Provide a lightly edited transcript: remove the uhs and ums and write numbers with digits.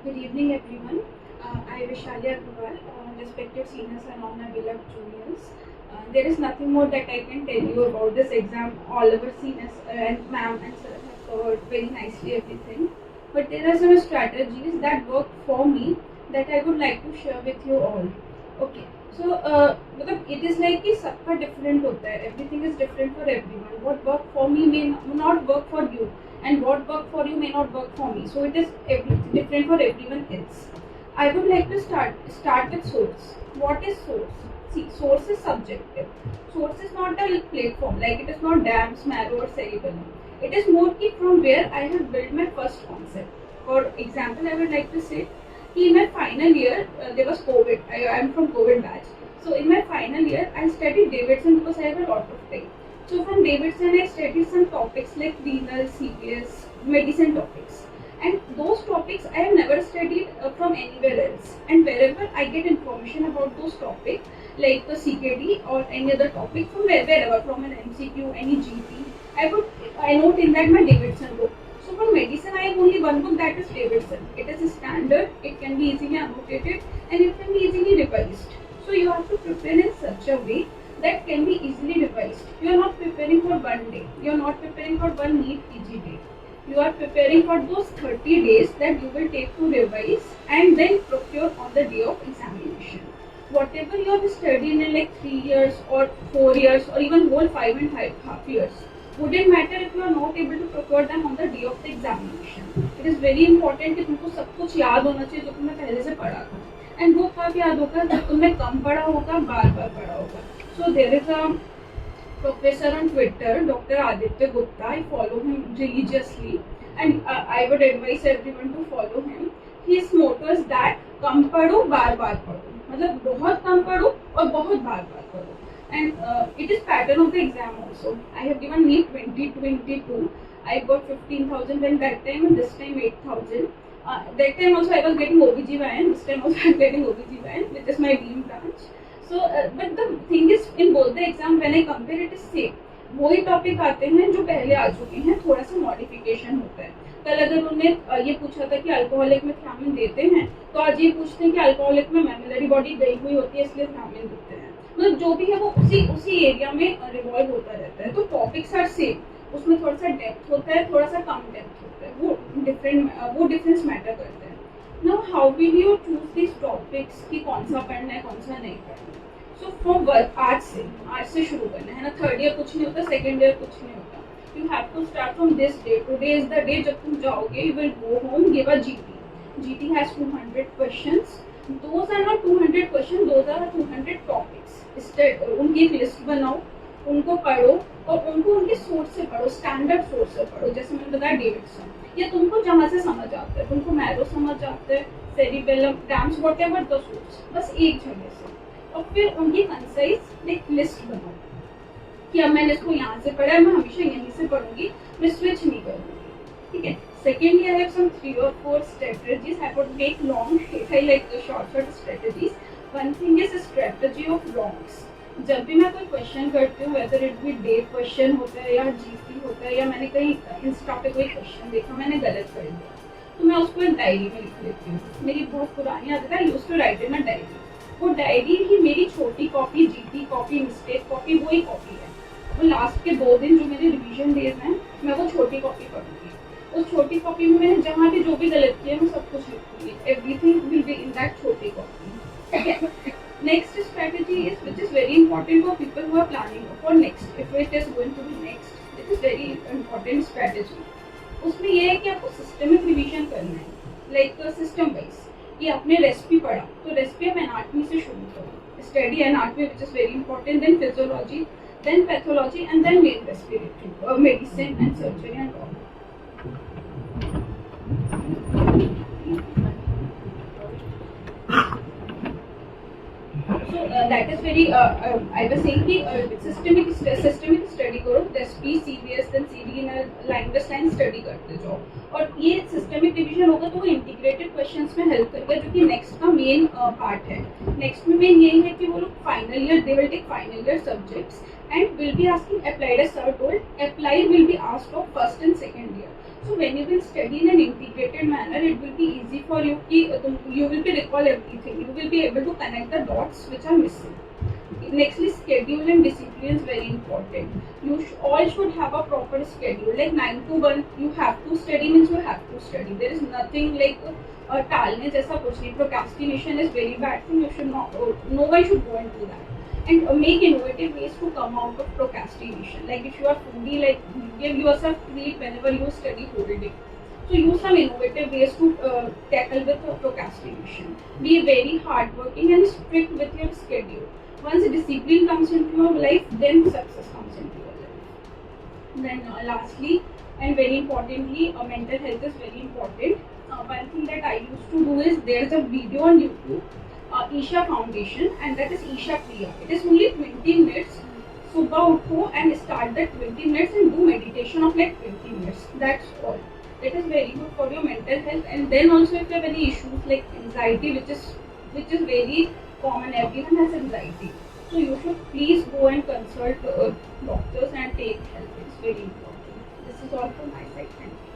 Good evening, everyone. I Vishali Agarwal, respected seniors and all my beloved juniors. There is nothing more that I can tell you about this exam. All our seniors and ma'am and sir have covered very nicely everything. But there are some strategies that work for me that I would like to share with you all. Okay. So, मतलब it is like कि सबका different होता है. Everything is different for everyone. What work for me may not work for you, and what work for you may not work for me. So it is different for everyone else. I would like to start with source. What is source? See, source is subjective. Source is not a platform, like it is not dams, marrow or cerebellum. It is more key from where I have built my first concept. For example, I would like to say in my final year there was COVID. I am from COVID batch. So in my final year I studied Davidson because I have a lot of time. So from Davidson I studied some topics like renal, CPS, medicine topics. And those topics I have never studied from anywhere else. And wherever I get information about those topics, like the CKD or any other topic from wherever, from an MCQ, any GP, I note in that my Davidson book. So for medicine, I have only one book, that is Davidson. It is standard, it can be easily annotated, and it can be easily revised. So you have to prepare in such a way that can be easily revised. You are not preparing for one day. You are not preparing for one NEET PG day. You are preparing for those 30 days that you will take to revise and then procure on the day of examination. Whatever you have studied in like 3 years or 4 years or even whole 5.5 years, wouldn't matter if you are not able to procure them on the day of the examination. It is very important कि तुमको सब कुछ याद होना चाहिए जो तुमने पहले से पढ़ा था. And वो कब याद होगा जब तुमने कम पढ़ा होगा, बार बार पढ़ा होगा. So there is a professor on Twitter, Dr. Aditya Gupta. I follow him religiously, and I would advise everyone to follow him. His motto is that कम पढ़ो, बार बार पढ़ो. मतलब बहुत कम पढ़ो और बहुत बार बार पढ़ो. And it is pattern of the exam also. I have given NEET 2022. I got 15,000 and that time, and this time 8,000. That time also I was getting OBGYN. This time also I am getting OBGYN, which is my dream branch. So, but the thing is, in both the exam, when I compare, it is same. वही topic आते हैं जो पहले आ चुके हैं, थोड़ा सा modification होता है. कल अगर उन्होंने ये पूछा था कि अल्कोहलिक में थियामिन देते हैं, तो आज ये पूछते हैं कि अल्कोहलिक में मेमिलरी बॉडी गई हुई होती है इसलिए थियामिन देते हैं. मतलब जो भी है वो उसी एरिया में रिवॉल्व होता रहता है. तो टॉपिक्स आर सेम, उसमें थोड़ा सा डेप्थ होता है, थोड़ा सा कम डेप्थ होता है. वो डिफरेंस मैटर करता है. Now how will you choose this topics कि कौन सा पढ़ना है कौन सा नहीं पढ़ना है. सो फ्रॉम वर्क आज से शुरू करना है ना. थर्ड ईयर कुछ नहीं होता, सेकेंड ईयर कुछ नहीं होता. You have to start from this day. Today is the day जब तुम जाओगे, you will go home, give a GT has 200 questions. Those are not 200 questions, those are 200 topics. उनकी एक लिस्ट बनाओ, उनको पढ़ो और उनको उनके सोर्स से पढ़ो, स्टैंडर्ड सोर्स से पढ़ो. जैसे मैंने बताया डेविडसन, या तुमको जहाँ से समझ आता है, तुमको मैरो समझ आता है, cerebellum, dams, whatever the source, बस एक जगह से. और फिर उनकी कंसाइज एक लिस्ट बनाओ कि अब मैंने इसको यहाँ से पढ़ा है, मैं हमेशा यहीं से पढ़ूंगी, मैं स्विच नहीं करूँगी. ठीक है. Secondly, I have some 3 or 4 strategies. I would make long if I like the short strategies. One thing is strategy of wrongs. जब भी मैं कोई क्वेश्चन करती हूँ, whether it be day question होता है या GP होता है, या मैंने कहीं इंस्टा पे कोई क्वेश्चन देखा, मैंने गलत कर दिया, तो मैं उसको एक डायरी में लिख लेती हूँ. मेरी बहुत पुरानी आदत है, used to write in a diary. वो डायरी ही मेरी छोटी copy, GP copy, mistake copy, वही कॉपी है. वो लास्ट के 2 दिन जो मेरे रिविजन डेज हैं, मैं वो छोटी कॉपी पढ़ूंगी. उस छोटी कॉपी में मैंने जहाँ भी जो भी गलत किया मैं सब कुछ लिखूंगी. Everything will be in that छोटी कॉपी. ठीक है. Next strategy is which is very important for people who are planning for next, if it is going to be next, it is very important strategy. उसमें ये है कि आपको systemic revision करना है, लाइक सिस्टम वाइज. कि आपने recipe पढ़ा, तो रेसिपी आप एनाटमी से शुरू करो. Study anatomy which is very important, then physiology, then pathology, and then main respiratory, medicine and surgery and all. So that is very. I was saying कि systemic study करो, recipe, CVS, then CD line by line study करते जाओ. और ये systemic division होगा तो वो integrated questions में हेल्प करेगा, जो कि नेक्स्ट का मेन पार्ट है. नेक्स्ट में मेन यही है कि वो लोग final year, they will take final year subjects and will be asking applied, as sir told, applied will be asked of first and second year. So when you will study in an integrated manner, it will be easy for you. You will be recall everything. You will be able to connect the dots which are missing. Nextly, schedule and discipline is very important. You all should have a proper schedule. Like 9 to 1, you have to study means you have to study. There is nothing like टालने जैसा कुछ नहीं. Procrastination is very bad thing. You should not. No one should go into that. And make innovative ways to come out of procrastination. Like if you are foodie, like give yourself treat whenever you study whole day. So use some innovative ways to tackle with procrastination. Be very hardworking and strict with your schedule. Once discipline comes into your life, then success comes into your life. Then lastly and very importantly, mental health is very important. One thing that I used to do is there's a video on YouTube, Isha Foundation, and that is Isha Kriya. It is only 20 minutes. Subah utho and start the 20 minutes and do meditation of like 20 minutes. That's all. It is very good for your mental health. And then also if you have any issues like anxiety, which is very common, everyone has anxiety. So you should please go and consult doctors and take help. It's very important. This is all from my side. Thank you.